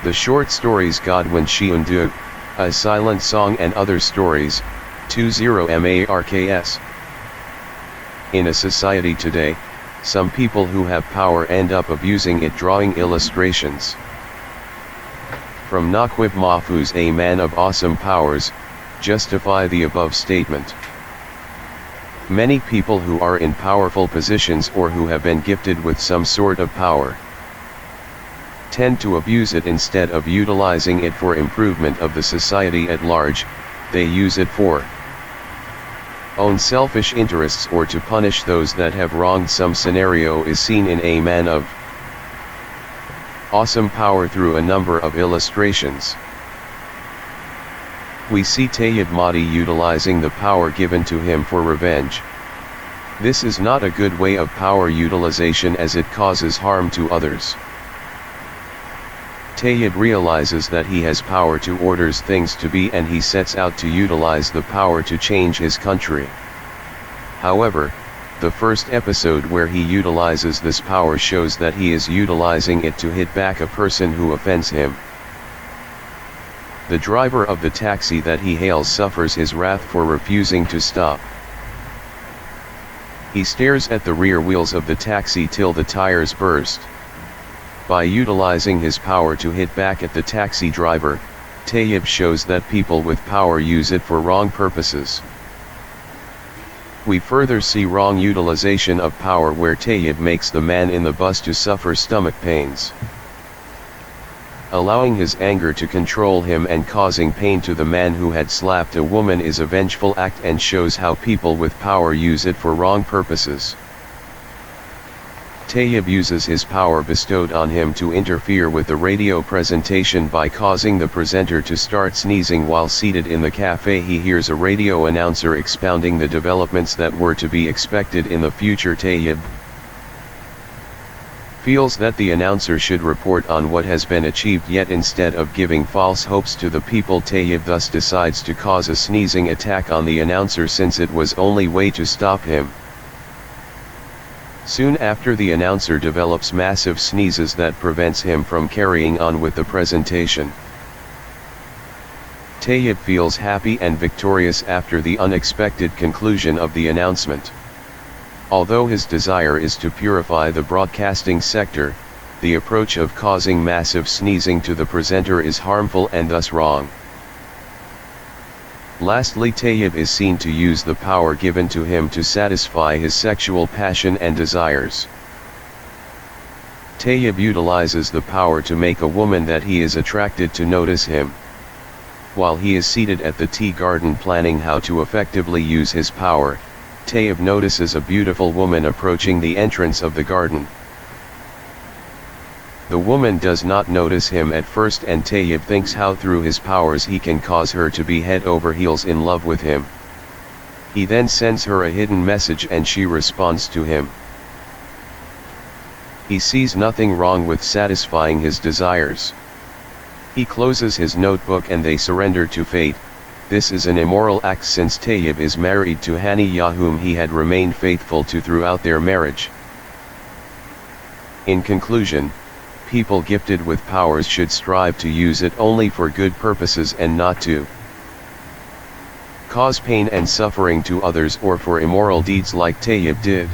The short stories Godwin Shiundug, A Silent Song and Other Stories, 20 Marks. In a society today, some people who have power end up abusing it, drawing illustrations. From Naquib Mahfouz, a man of awesome powers, justify the above statement. Many people who are in powerful positions or who have been gifted with some sort of power tend to abuse it instead of utilizing it for improvement of the society at large. They use it for own selfish interests or to punish those that have wronged. Some scenario is seen in a man of awesome power through a number of illustrations. We see Tayyib Mahdi utilizing the power given to him for revenge. This is not a good way of power utilization, as it causes harm to others. Tayyib realizes that he has power to orders things to be, and he sets out to utilize the power to change his country. However, the first episode where he utilizes this power shows that he is utilizing it to hit back a person who offends him. The driver of the taxi that he hails suffers his wrath for refusing to stop. He stares at the rear wheels of the taxi till the tires burst. By utilizing his power to hit back at the taxi driver, Tayyib shows that people with power use it for wrong purposes. We further see wrong utilization of power where Tayyib makes the man in the bus to suffer stomach pains. Allowing his anger to control him and causing pain to the man who had slapped a woman is a vengeful act and shows how people with power use it for wrong purposes. Tayyib uses his power bestowed on him to interfere with the radio presentation by causing the presenter to start sneezing while seated in the cafe. He hears a radio announcer expounding the developments that were to be expected in the future. Tayyib feels that the announcer should report on what has been achieved, yet instead of giving false hopes to the people, Tayyib thus decides to cause a sneezing attack on the announcer, since it was only way to stop him. Soon after, the announcer develops massive sneezes that prevents him from carrying on with the presentation. Tayyib feels happy and victorious after the unexpected conclusion of the announcement. Although his desire is to purify the broadcasting sector, the approach of causing massive sneezing to the presenter is harmful and thus wrong. Lastly, Tayyib is seen to use the power given to him to satisfy his sexual passion and desires. Tayyib utilizes the power to make a woman that he is attracted to notice him. While he is seated at the tea garden planning how to effectively use his power, Tayyib notices a beautiful woman approaching the entrance of the garden. The woman does not notice him at first, and Tayyib thinks how through his powers he can cause her to be head over heels in love with him. He then sends her a hidden message and she responds to him. He sees nothing wrong with satisfying his desires. He closes his notebook and they surrender to fate. This is an immoral act, since Tayyib is married to Haniya, whom he had remained faithful to throughout their marriage. In conclusion, people gifted with powers should strive to use it only for good purposes and not to cause pain and suffering to others or for immoral deeds like Tayyib did.